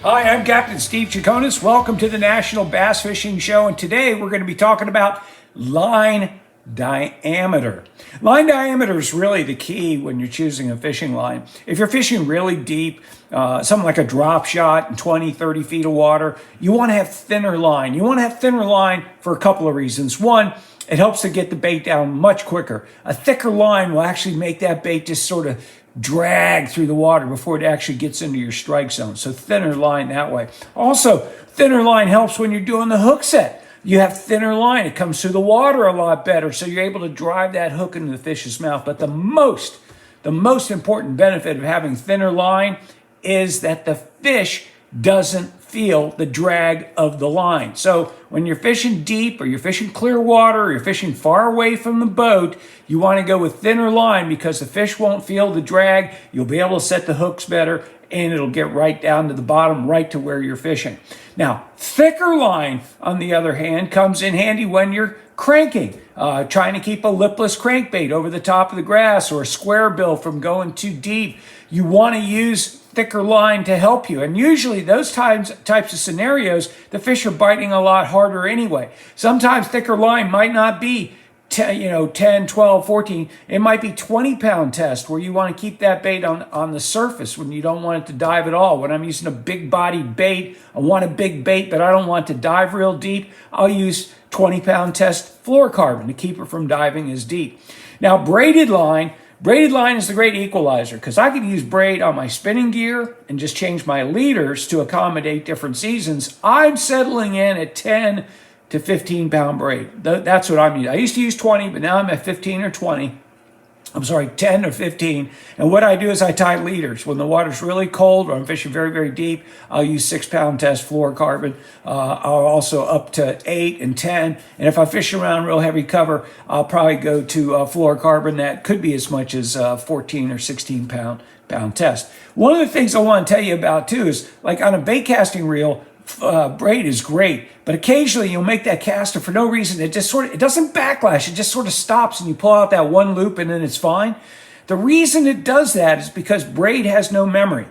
Hi, I'm Captain Steve Chaconis. Welcome to the National Bass Fishing Show, and today we're going to be talking about line diameter. Line diameter is really the key when you're choosing a fishing line. If you're fishing really deep, something like a drop shot in 20, 30 feet of water, you want to have thinner line. You want to have thinner line for a couple of reasons. One, it helps to get the bait down much quicker. A thicker line will actually make that bait just sort of drag through the water before it actually gets into your strike zone. So thinner line that way. Also, thinner line helps when you're doing the hook set. You have thinner line, it comes through the water a lot better, so you're able to drive that hook into the fish's mouth. But the most important benefit of having thinner line is that the fish doesn't feel the drag of the line. So when you're fishing deep, or you're fishing clear water, or you're fishing far away from the boat, you want to go with thinner line because the fish won't feel the drag. You'll be able to set the hooks better, and it'll get right down to the bottom, right to where you're fishing. Now, thicker line, on the other hand, comes in handy when you're cranking, trying to keep a lipless crankbait over the top of the grass, or a square bill from going too deep. You want to use thicker line to help you. And usually those types of scenarios, the fish are biting a lot harder anyway. Sometimes thicker line might not be 10, 12, 14. It might be 20-pound test where you want to keep that bait on the surface when you don't want it to dive at all. When I'm using a big bodied bait, I want a big bait, but I don't want it to dive real deep, I'll use 20-pound test fluorocarbon to keep it from diving as deep. Now, braided line is the great equalizer because I could use braid on my spinning gear and just change my leaders to accommodate different seasons. I'm settling in at 10 to 15 pound braid. That's what I'm using. I used to use 20, but now I'm at 15 or 20. 10 or 15. And what I do is I tie leaders. When the water's really cold or I'm fishing very, very deep, I'll use 6-pound test fluorocarbon. I'll also up to 8 and 10. And if I fish around real heavy cover, I'll probably go to fluorocarbon that could be as much as 14 or 16 pound test. One of the things I want to tell you about too is, like on a bait casting reel, braid is great, but occasionally you'll make that caster for no reason. It doesn't backlash. It just sort of stops and you pull out that one loop and then it's fine. The reason it does that is because braid has no memory.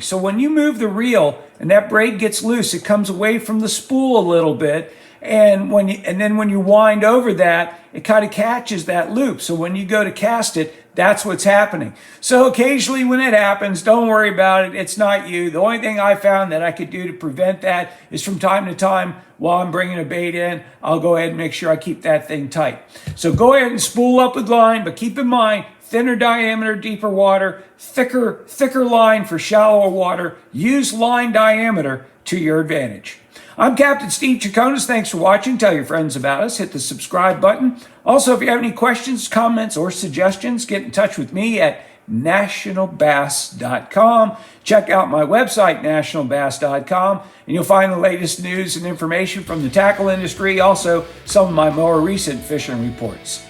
So when you move the reel and that braid gets loose, it comes away from the spool a little bit. And then when you wind over that, it kind of catches that loop. So when you go to cast it, that's what's happening. So occasionally when it happens, don't worry about it. It's not you. The only thing I found that I could do to prevent that is from time to time while I'm bringing a bait in, I'll go ahead and make sure I keep that thing tight. So go ahead and spool up with line, but keep in mind, thinner diameter, deeper water, thicker line for shallower water. Use line diameter to your advantage. I'm Captain Steve Chaconis. Thanks for watching. Tell your friends about us. Hit the subscribe button. Also, if you have any questions, comments, or suggestions, get in touch with me at nationalbass.com. Check out my website, nationalbass.com, and you'll find the latest news and information from the tackle industry, also some of my more recent fishing reports.